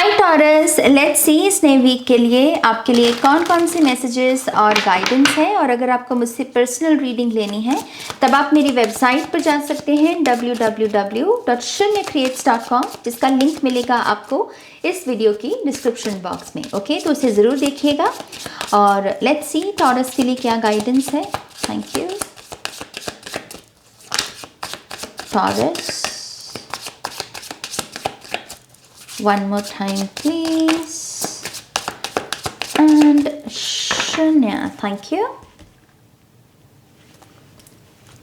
Hi taurus, let's see इस नए week के लिए आपके लिए कौन कौन से मैसेजेस और गाइडेंस है। और अगर आपको मुझसे पर्सनल रीडिंग लेनी है तब आप मेरी वेबसाइट पर जा सकते हैं www.shunyacreates.com, जिसका लिंक मिलेगा आपको इस वीडियो की डिस्क्रिप्शन बॉक्स में। ओके, तो उसे ज़रूर देखिएगा। और लेट्स सी टॉरस के लिए क्या गाइडेंस है। Thank you taurus. One more time, please. And Shunya, thank you.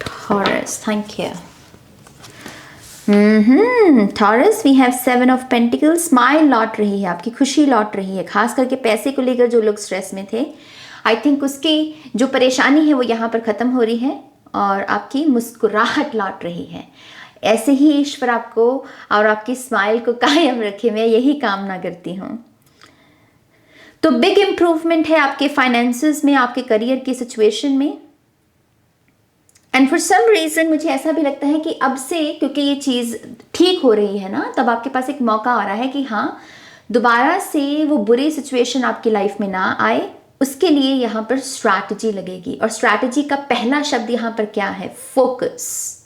Taurus, thank you. Taurus, we have Seven of Pentacles. Smile लौट रही है, आपकी खुशी लौट रही है। खास करके पैसे को लेकर जो लोग स्ट्रेस में थे, आई थिंक उसकी जो परेशानी है वो यहाँ पर ख़त्म हो रही है और आपकी मुस्कुराहट लौट रही है। ऐसे ही ईश्वर आपको और आपकी स्माइल को कायम रखे, मैं यही कामना करती हूँ। तो बिग इम्प्रूवमेंट है आपके फाइनेंसेस में, आपके करियर की सिचुएशन में। एंड फॉर सम रीज़न मुझे ऐसा भी लगता है कि अब से, क्योंकि ये चीज़ ठीक हो रही है ना, तब आपके पास एक मौका आ रहा है कि हाँ, दोबारा से वो बुरी सिचुएशन आपकी लाइफ में ना आए। उसके लिए यहाँ पर स्ट्रैटेजी लगेगी। और स्ट्रैटेजी का पहला शब्द यहाँ पर क्या है? फोकस।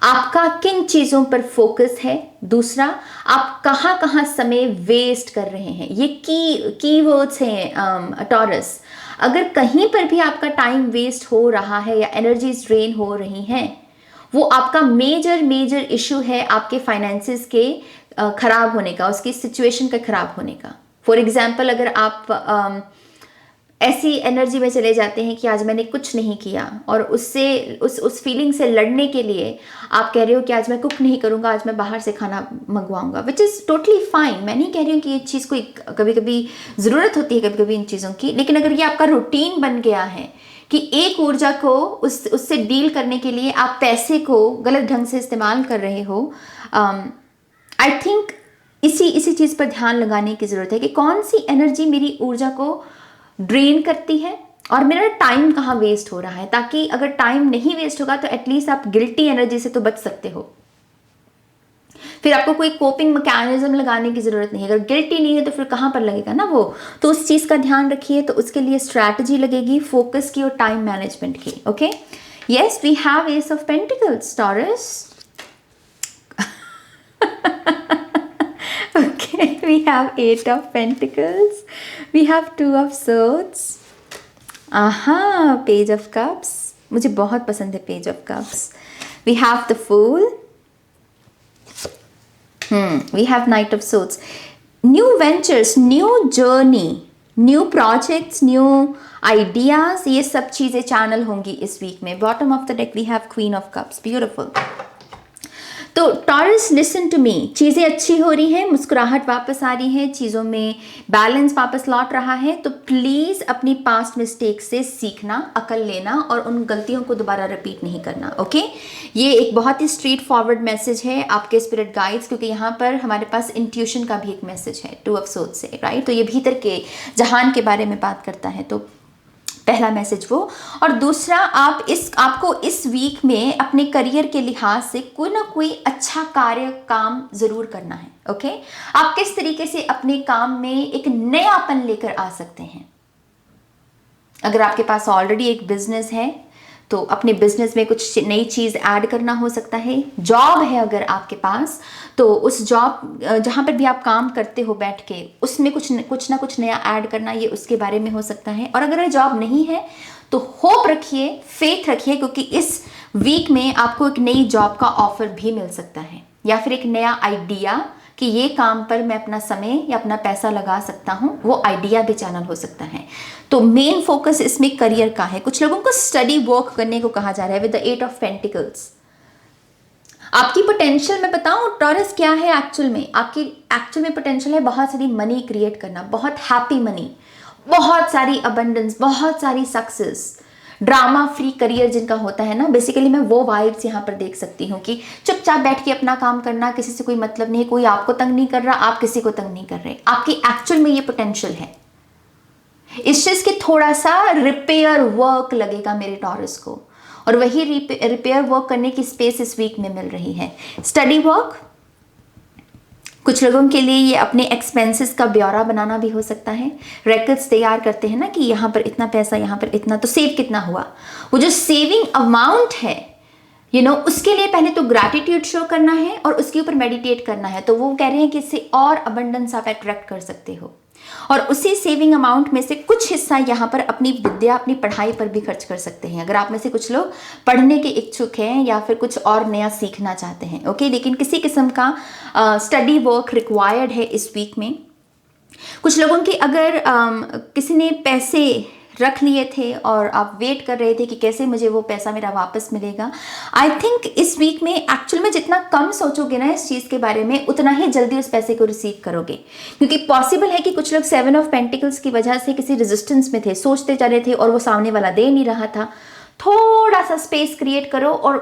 आपका किन चीज़ों पर फोकस है। दूसरा, आप कहाँ कहाँ समय वेस्ट कर रहे हैं। ये कीवर्ड्स हैं टॉरस। अगर कहीं पर भी आपका टाइम वेस्ट हो रहा है या एनर्जीज ड्रेन हो रही हैं, वो आपका मेजर इशू है आपके फाइनेंसेस के खराब होने का, उसकी सिचुएशन का खराब होने का। फॉर एग्जाम्पल, अगर आप ऐसी एनर्जी में चले जाते हैं कि आज मैंने कुछ नहीं किया और उससे उस फीलिंग से लड़ने के लिए आप कह रहे हो कि आज मैं कुक नहीं करूँगा, आज मैं बाहर से खाना मंगवाऊंगा, विच इज़ टोटली फाइन। मैं नहीं कह रही हूँ कि ये चीज़ को कभी कभी ज़रूरत होती है, कभी कभी इन चीज़ों की, लेकिन अगर ये आपका रूटीन बन गया है कि एक ऊर्जा को उससे डील करने के लिए आप पैसे को गलत ढंग से इस्तेमाल कर रहे हो, आई थिंक इसी चीज़ पर ध्यान लगाने की ज़रूरत है कि कौन सी एनर्जी मेरी ऊर्जा को ड्रेन करती है और मेरा टाइम कहाँ वेस्ट हो रहा है, ताकि अगर टाइम नहीं वेस्ट होगा तो एटलीस्ट आप गिल्टी एनर्जी से तो बच सकते हो। फिर आपको कोई कोपिंग मैकेनिज्म लगाने की जरूरत नहीं है। अगर गिल्टी नहीं है तो फिर कहाँ पर लगेगा ना वो, तो उस चीज़ का ध्यान रखिए। तो उसके लिए स्ट्रैटेजी लगेगी फोकस की और टाइम मैनेजमेंट की। Okay, yes, we have ace of pentacles Taurus. Okay, we have 8 of Pentacles. We have 2 of Swords. Page of Cups. मुझे बहुत पसंद है Page of Cups. We have the Fool. We have Knight of Swords. New ventures, new journey, new projects, new ideas, ये सब चीज़ें channel होंगी इस week में। Bottom of the deck we have Queen of Cups. Beautiful. तो taurus, listen to me. चीज़ें अच्छी हो रही हैं, मुस्कुराहट वापस आ रही है, चीज़ों में बैलेंस वापस लौट रहा है। तो प्लीज़ अपनी पास्ट मिस्टेक से सीखना, अकल लेना और उन गलतियों को दोबारा रिपीट नहीं करना। ओके, ये एक बहुत ही स्ट्रेट फॉरवर्ड मैसेज है आपके स्पिरिट गाइड्स, क्योंकि यहाँ पर हमारे पास इंट्यूशन का भी एक मैसेज है 2 of Swords से, राइट। तो ये भीतर के जहान के बारे में बात करता है। तो पहला मैसेज वो। और दूसरा, आपको इस वीक में अपने करियर के लिहाज से कोई ना कोई अच्छा काम जरूर करना है। ओके, आप किस तरीके से अपने काम में एक नयापन लेकर आ सकते हैं। अगर आपके पास ऑलरेडी एक बिजनेस है तो अपने बिजनेस में कुछ नई चीज़ ऐड करना हो सकता है। जॉब है अगर आपके पास, तो उस जॉब जहाँ पर भी आप काम करते हो बैठ के, उसमें कुछ ना कुछ नया ऐड करना, ये उसके बारे में हो सकता है। और अगर जॉब नहीं है तो होप रखिए, फेथ रखिए, क्योंकि इस वीक में आपको एक नई जॉब का ऑफर भी मिल सकता है, या फिर एक नया आइडिया कि ये काम पर मैं अपना समय या अपना पैसा लगा सकता हूँ, वो आइडिया भी चैनल हो सकता है। तो मेन फोकस इसमें करियर का है। कुछ लोगों को स्टडी वर्क करने को कहा जा रहा है विद द 8 of Pentacles। आपकी पोटेंशियल मैं बताऊं टॉरस क्या है एक्चुअल में? आपकी एक्चुअल में पोटेंशियल है बहुत सारी मनी क्रिएट करना, बहुत हैप्पी मनी, बहुत सारी अबंडेंस, बहुत सारी सक्सेस, ड्रामा फ्री करियर जिनका होता है ना। बेसिकली मैं वो वाइब्स यहाँ पर देख सकती हूँ कि चुपचाप बैठ के अपना काम करना, किसी से कोई मतलब नहीं, कोई आपको तंग नहीं कर रहा, आप किसी को तंग नहीं कर रहे। आपकी एक्चुअल में ये पोटेंशियल है। इस चीज के थोड़ा सा रिपेयर वर्क लगेगा मेरे टॉरस को, और वही रिपेयर वर्क करने की स्पेस इस वीक में मिल रही है। स्टडी वर्क, कुछ लोगों के लिए ये अपने एक्सपेंसेस का ब्यौरा बनाना भी हो सकता है। रिकॉर्ड्स तैयार करते हैं ना कि यहाँ पर इतना पैसा, यहाँ पर इतना, तो सेव कितना हुआ। वो जो सेविंग अमाउंट है उसके लिए पहले तो ग्रैटिट्यूड शो करना है और उसके ऊपर मेडिटेट करना है। तो वो कह रहे हैं कि इससे और अबंडेंस आप अट्रैक्ट कर सकते हो, और उसी सेविंग अमाउंट में से कुछ हिस्सा यहाँ पर अपनी विद्या, अपनी पढ़ाई पर भी खर्च कर सकते हैं। अगर आप में से कुछ लोग पढ़ने के इच्छुक हैं या फिर कुछ और नया सीखना चाहते हैं, ओके, लेकिन किसी किस्म का स्टडी वर्क रिक्वायर्ड है इस वीक में। कुछ लोगों की अगर किसी ने पैसे रख लिए थे और आप वेट कर रहे थे कि कैसे मुझे वो पैसा मेरा वापस मिलेगा, आई थिंक इस वीक में एक्चुअल में जितना कम सोचोगे ना इस चीज़ के बारे में, उतना ही जल्दी उस पैसे को रिसीव करोगे। क्योंकि पॉसिबल है कि कुछ लोग 7 ऑफ पेंटिकल्स की वजह से किसी रेजिस्टेंस में थे, सोचते जा रहे थे और वो सामने वाला दे नहीं रहा था। थोड़ा सा स्पेस क्रिएट करो और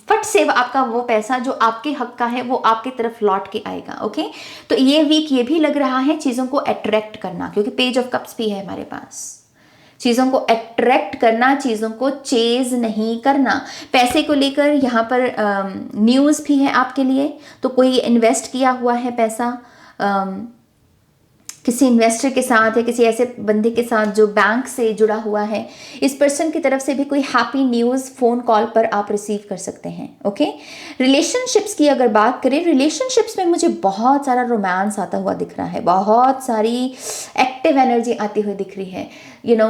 फट से आपका वो पैसा जो आपके हक का है वो आपकी तरफ लौट के आएगा। ओके, तो ये वीक ये भी लग रहा है चीज़ों को अट्रैक्ट करना, क्योंकि पेज ऑफ कप्स भी है हमारे पास। चीज़ों को अट्रैक्ट करना, चीज़ों को चेज नहीं करना। पैसे को लेकर यहाँ पर न्यूज़ भी है आपके लिए। तो कोई इन्वेस्ट किया हुआ है पैसा किसी इन्वेस्टर के साथ या किसी ऐसे बंदे के साथ जो बैंक से जुड़ा हुआ है, इस पर्सन की तरफ से भी कोई हैप्पी न्यूज़ फ़ोन कॉल पर आप रिसीव कर सकते हैं। ओके, रिलेशनशिप्स की अगर बात करें, रिलेशनशिप्स में मुझे बहुत सारा रोमांस आता हुआ दिख रहा है, बहुत सारी एक्टिव एनर्जी आती हुई दिख रही है।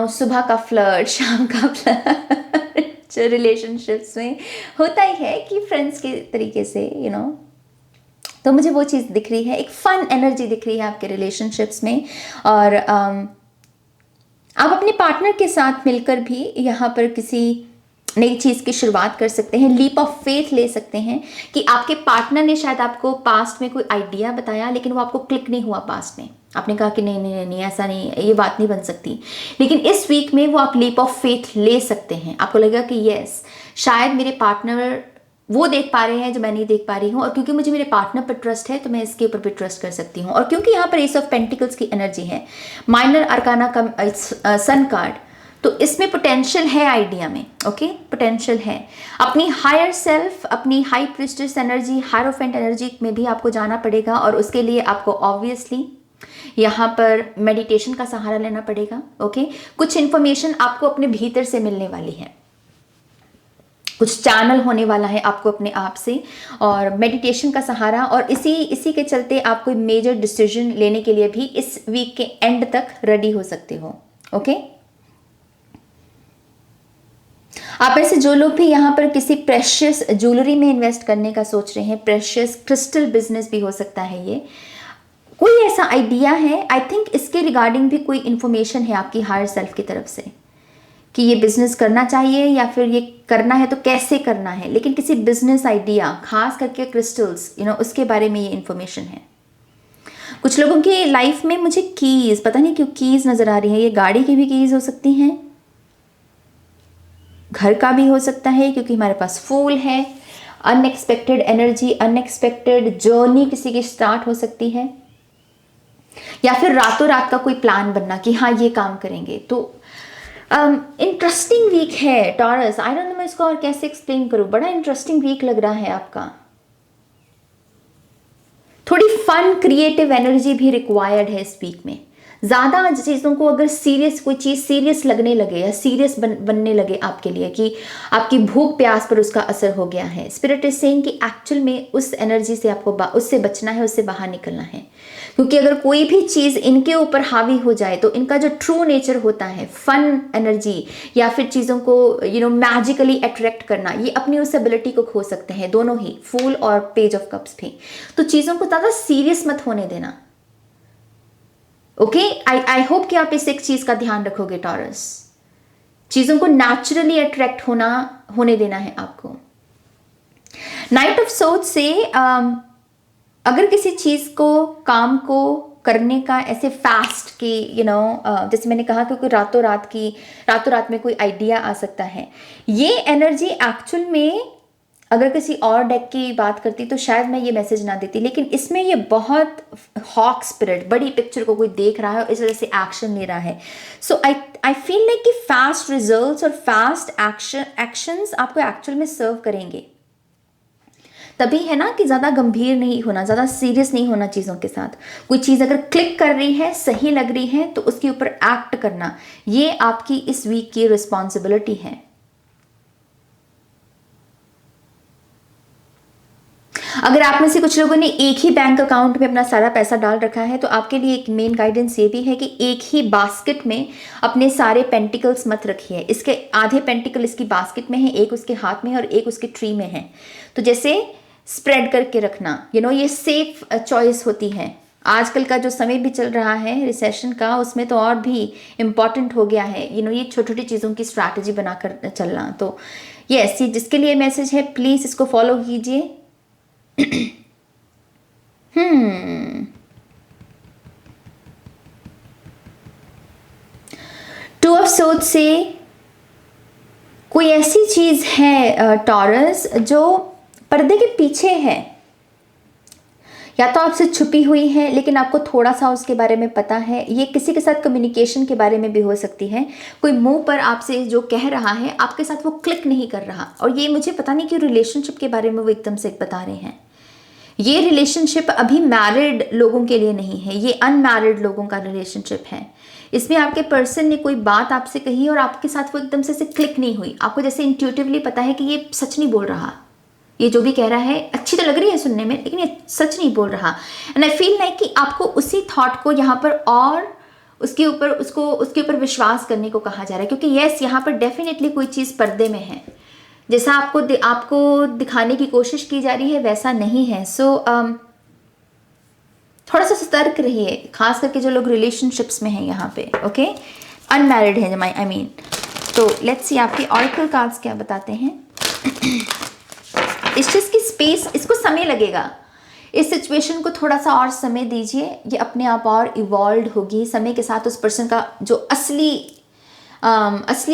सुबह का फ्लर्ट, शाम का फ्लर्ट रिलेशनशिप्स में होता ही है कि फ्रेंड्स के तरीके से तो मुझे वो चीज़ दिख रही है, एक फन एनर्जी दिख रही है आपके रिलेशनशिप्स में। और आप अपने पार्टनर के साथ मिलकर भी यहाँ पर किसी नई चीज़ की शुरुआत कर सकते हैं। लीप ऑफ फेथ ले सकते हैं कि आपके पार्टनर ने शायद आपको पास्ट में कोई आइडिया बताया, लेकिन वो आपको क्लिक नहीं हुआ पास्ट में। आपने कहा कि नहीं नहीं नहीं ऐसा नहीं, ये बात नहीं बन सकती। लेकिन इस वीक में वो आप लीप ऑफ फेथ ले सकते हैं। आपको लगेगा कि यस, शायद मेरे पार्टनर वो देख पा रहे हैं जो मैं नहीं देख पा रही हूँ, और क्योंकि मुझे मेरे पार्टनर पर ट्रस्ट है तो मैं इसके ऊपर भी ट्रस्ट कर सकती हूँ। और क्योंकि यहाँ पर एस ऑफ पेंटिकल्स की एनर्जी है, माइनर अरकाना का सन कार्ड, तो इसमें पोटेंशियल है आइडिया में। ओके, पोटेंशियल है। अपनी हायर सेल्फ, अपनी high priestess energy, hierophant energy में भी आपको जाना पड़ेगा, और उसके लिए आपको ऑब्वियसली यहाँ पर मेडिटेशन का सहारा लेना पड़ेगा। ओके, कुछ इन्फॉर्मेशन आपको अपने भीतर से मिलने वाली है, कुछ चैनल होने वाला है आपको अपने आप से, और मेडिटेशन का सहारा। और इसी के चलते आप कोई मेजर डिसीजन लेने के लिए भी इस वीक के एंड तक रेडी हो सकते हो। ओके, आप में से जो लोग भी यहाँ पर किसी प्रेशियस ज्वेलरी में इन्वेस्ट करने का सोच रहे हैं, प्रेशियस क्रिस्टल बिजनेस भी हो सकता है, ये कोई ऐसा आइडिया है, आई थिंक इसके रिगार्डिंग भी कोई इन्फॉर्मेशन है आपकी हायर सेल्फ की तरफ से कि ये बिजनेस करना चाहिए या फिर ये करना है तो कैसे करना है। लेकिन किसी बिजनेस आइडिया, खास करके क्रिस्टल्स, उसके बारे में ये इन्फॉर्मेशन है। कुछ लोगों की लाइफ में मुझे कीज, पता नहीं क्यों कीज नजर आ रही है। ये गाड़ी की भी कीज हो सकती हैं, घर का भी हो सकता है, क्योंकि हमारे पास फूल है। अनएक्सपेक्टेड एनर्जी, अनएक्सपेक्टेड जर्नी किसी की स्टार्ट हो सकती है, या फिर रातों रात का कोई प्लान बनना कि हाँ ये काम करेंगे। तो इंटरेस्टिंग वीक है टॉरस। आई डोंट नो मैं इसको और कैसे एक्सप्लेन करूं, बड़ा इंटरेस्टिंग वीक लग रहा है आपका। थोड़ी फन क्रिएटिव एनर्जी भी रिक्वायर्ड है इस वीक में। ज़्यादा चीज़ों को अगर सीरियस, कोई चीज़ सीरियस लगने लगे या सीरियस बनने लगे आपके लिए, कि आपकी भूख प्यास पर उसका असर हो गया है, स्पिरिट इज सेइंग कि एक्चुअल में उस एनर्जी से आपको उससे बचना है, उससे बाहर निकलना है। क्योंकि अगर कोई भी चीज़ इनके ऊपर हावी हो जाए तो इनका जो ट्रू नेचर होता है, फन एनर्जी या फिर चीज़ों को मैजिकली अट्रैक्ट करना, ये अपनी उस एबिलिटी को खो सकते हैं, दोनों ही, फूल और पेज ऑफ कप्स भी। तो चीज़ों को ज़्यादा सीरियस मत होने देना। ओके, आई होप कि आप इस एक चीज़ का ध्यान रखोगे टॉरस। चीज़ों को नेचुरली अट्रैक्ट होने देना है आपको। नाइट ऑफ सोर्ड से अगर किसी चीज़ को, काम को करने का ऐसे फास्ट कि जैसे मैंने कहा कि कोई रातों रात में कोई आइडिया आ सकता है, ये एनर्जी एक्चुअल में अगर किसी और डेक की बात करती तो शायद मैं ये मैसेज ना देती। लेकिन इसमें ये बहुत हॉक स्पिरिट, बड़ी पिक्चर को कोई देख रहा है और इस वजह से एक्शन ले रहा है। सो आई फील लाइक कि फास्ट रिजल्ट्स और फास्ट एक्शंस आपको एक्चुअल में सर्व करेंगे। तभी है ना कि ज़्यादा गंभीर नहीं होना, ज़्यादा सीरियस नहीं होना चीज़ों के साथ। कोई चीज़ अगर क्लिक कर रही है, सही लग रही है, तो उसके ऊपर एक्ट करना, ये आपकी इस वीक की रिस्पॉन्सिबिलिटी है। अगर आप में से कुछ लोगों ने एक ही बैंक अकाउंट में अपना सारा पैसा डाल रखा है, तो आपके लिए एक मेन गाइडेंस ये भी है कि एक ही बास्केट में अपने सारे पेंटिकल्स मत रखिए। इसके आधे पेंटिकल इसकी बास्केट में है, एक उसके हाथ में है और एक उसके ट्री में है। तो जैसे स्प्रेड करके रखना, ये सेफ चॉइस होती है। आजकल का जो समय भी चल रहा है रिसेशन का, उसमें तो और भी इम्पॉर्टेंट हो गया है ये छोटी छोटी चीज़ों की स्ट्रैटेजी बनाकर चलना। तो यस, ये जिसके लिए मैसेज है, प्लीज़ इसको फॉलो कीजिए। टू ऑफ सोर्ड्स से कोई ऐसी चीज है टॉरस जो पर्दे के पीछे है, या तो आपसे छुपी हुई है लेकिन आपको थोड़ा सा उसके बारे में पता है। ये किसी के साथ कम्युनिकेशन के बारे में भी हो सकती है। कोई मुंह पर आपसे जो कह रहा है, आपके साथ वो क्लिक नहीं कर रहा, और ये मुझे पता नहीं कि रिलेशनशिप के बारे में वो एकदम से बता रहे हैं। ये रिलेशनशिप अभी मैरिड लोगों के लिए नहीं है, ये अनमैरिड लोगों का रिलेशनशिप है। इसमें आपके पर्सन ने कोई बात आपसे कही और आपके साथ वो एकदम से क्लिक नहीं हुई। आपको जैसे इंट्यूटिवली पता है कि ये सच नहीं बोल रहा, ये जो भी कह रहा है अच्छी तो लग रही है सुनने में, लेकिन ये सच नहीं बोल रहा। एंड आई फील लाइक कि आपको उसी थॉट को यहाँ पर और उसके ऊपर विश्वास करने को कहा जा रहा है, क्योंकि यस, यहाँ पर डेफिनेटली कोई चीज़ पर्दे में है। जैसा आपको दिखाने की कोशिश की जा रही है वैसा नहीं है। सो थोड़ा सा सतर्क रहिए, खास करके जो लोग रिलेशनशिप्स में हैं यहाँ पे, ओके, अनमैरिड है आई मीन। तो लेट्स सी आपके ऑरेकल कार्ड्स क्या बताते हैं। इस चीज़ की स्पेस, इसको समय लगेगा, इस सिचुएशन को थोड़ा सा और समय दीजिए, ये अपने आप और इवॉल्व होगी समय के साथ। उस पर्सन का जो असली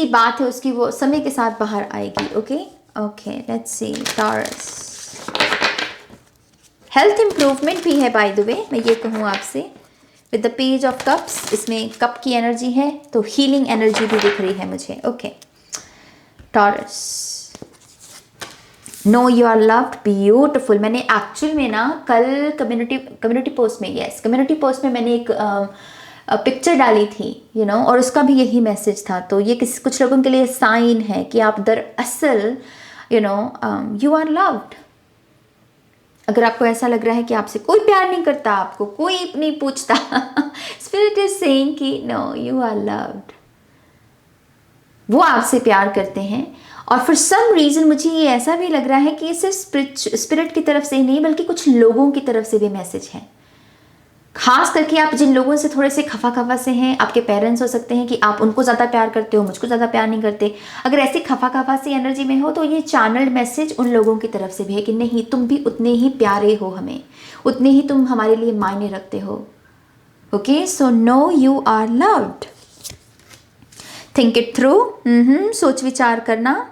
बात है उसकी, वो समय के साथ बाहर आएगी। Okay, let's see Taurus. Health improvement भी है बाय द वे, मैं ये कहूँ आपसे, with the page of cups, इसमें कप की एनर्जी है, तो हीलिंग एनर्जी भी दिख रही है मुझे। Okay Taurus, know you are loved, beautiful. मैंने एक्चुअल में ना कल कम्युनिटी पोस्ट में, कम्युनिटी पोस्ट में मैंने एक पिक्चर डाली थी और उसका भी यही मैसेज था। तो ये कुछ लोगों के लिए साइन है कि आप दरअसल यू आर लव्ड। अगर आपको ऐसा लग रहा है कि आपसे कोई प्यार नहीं करता, आपको कोई नहीं पूछता, स्पिरिट इज सेइंग कि नो यू आर लव्ड, वो आपसे प्यार करते हैं। और फॉर सम रीज़न मुझे ये ऐसा भी लग रहा है कि ये सिर्फ स्पिरिट की तरफ से ही नहीं, बल्कि कुछ लोगों की तरफ से भी मैसेज है। खास करके आप जिन लोगों से थोड़े से खफा से हैं, आपके पेरेंट्स हो सकते हैं कि आप उनको ज़्यादा प्यार करते हो, मुझको ज़्यादा प्यार नहीं करते। अगर ऐसी खफा सी एनर्जी में हो, तो ये चैनल्ड मैसेज उन लोगों की तरफ से भी है कि नहीं, तुम भी उतने ही प्यारे हो हमें, उतने ही तुम हमारे लिए मायने रखते हो। Okay, so know you are loved. Think it through, सोच विचार करना,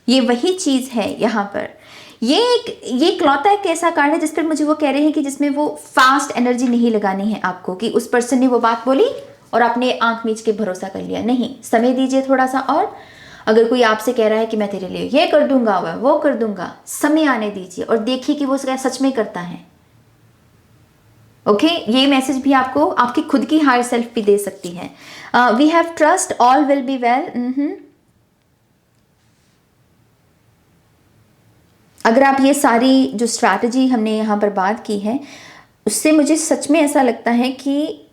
ये वही चीज़ है यहाँ पर। ये इकलौता एक ऐसा कार्ड है जिस पर मुझे वो कह रहे हैं कि जिसमें वो फास्ट एनर्जी नहीं लगानी है आपको, कि उस पर्सन ने वो बात बोली और आपने आंख मीच के भरोसा कर लिया। नहीं, समय दीजिए थोड़ा सा और। अगर कोई आपसे कह रहा है कि मैं तेरे लिए ये कर दूंगा, वह वो कर दूंगा, समय आने दीजिए और देखिए कि वो सच में करता है। ओके, ये मैसेज भी आपको आपकी खुद की हायर सेल्फ भी दे सकती है। We have trust, all will be well. अगर आप ये सारी जो स्ट्रैटेजी हमने यहाँ पर बात की है, उससे मुझे सच में ऐसा लगता है कि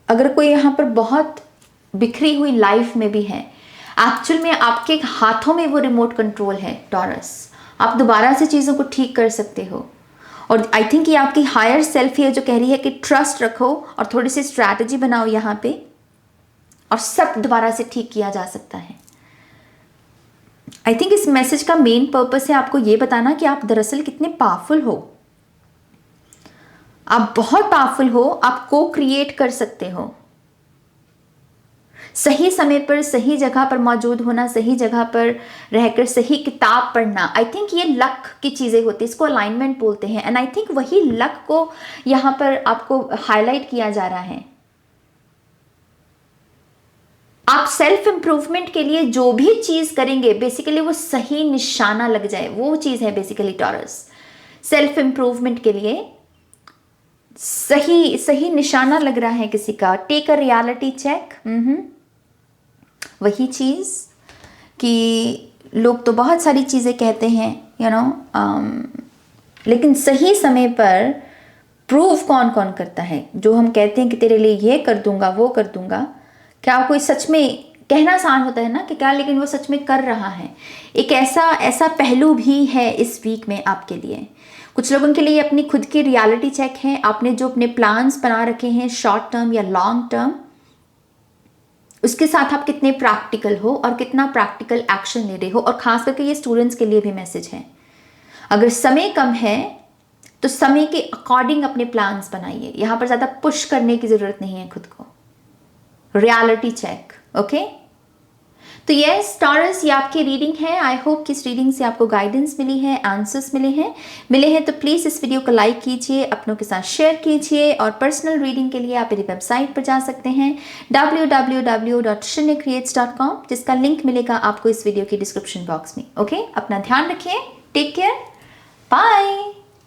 अगर कोई यहाँ पर बहुत बिखरी हुई लाइफ में भी है, एक्चुअल में आपके हाथों में वो रिमोट कंट्रोल है टॉरस। आप दोबारा से चीज़ों को ठीक कर सकते हो। और आई थिंक ये आपकी हायर सेल्फ ही है जो कह रही है कि ट्रस्ट रखो और थोड़ी सी स्ट्रैटेजी बनाओ यहाँ पे, और सब दोबारा से ठीक किया जा सकता है। आई थिंक इस मैसेज का मेन पर्पस है आपको ये बताना कि आप दरअसल कितने पावरफुल हो। आप बहुत पावरफुल हो, आप को क्रिएट कर सकते हो। सही समय पर सही जगह पर मौजूद होना, सही जगह पर रहकर सही किताब पढ़ना, आई थिंक ये लक की चीज़ें होती है, इसको अलाइनमेंट बोलते हैं। एंड आई थिंक वही लक को यहाँ पर आपको हाईलाइट किया जा रहा है। आप सेल्फ इंप्रूवमेंट के लिए जो भी चीज करेंगे बेसिकली वो सही निशाना लग जाए, वो चीज है बेसिकली टॉरस। सेल्फ इंप्रूवमेंट के लिए सही निशाना लग रहा है किसी का, टेक अ रियलिटी चेक। वही चीज कि लोग तो बहुत सारी चीजें कहते हैं लेकिन सही समय पर प्रूव कौन कौन करता है। जो हम कहते हैं कि तेरे लिए ये कर दूंगा वो कर दूंगा, क्या कोई सच में, कहना आसान होता है ना कि क्या, लेकिन वो सच में कर रहा है। एक ऐसा पहलू भी है इस वीक में आपके लिए। कुछ लोगों के लिए अपनी खुद की रियलिटी चेक है। आपने जो अपने प्लान्स बना रखे हैं शॉर्ट टर्म या लॉन्ग टर्म, उसके साथ आप कितने प्रैक्टिकल हो और कितना प्रैक्टिकल एक्शन ले रहे हो। और खास करके ये स्टूडेंट्स के लिए भी मैसेज है, अगर समय कम है तो समय के अकॉर्डिंग अपने प्लान्स बनाइए। यहां पर ज्यादा पुश करने की जरूरत नहीं है खुद को। Reality check, okay. तो यस टॉरस, ये आपकी रीडिंग है। आई होप कि इस रीडिंग से आपको गाइडेंस मिली है, आंसर्स मिले हैं तो प्लीज इस वीडियो को लाइक कीजिए, अपनों के साथ शेयर कीजिए। और पर्सनल रीडिंग के लिए आप मेरी वेबसाइट पर जा सकते हैं www.shinyacreates.com, जिसका लिंक मिलेगा आपको इस वीडियो की डिस्क्रिप्शन बॉक्स में। ओके, अपना ध्यान रखिए, टेक केयर, बाय।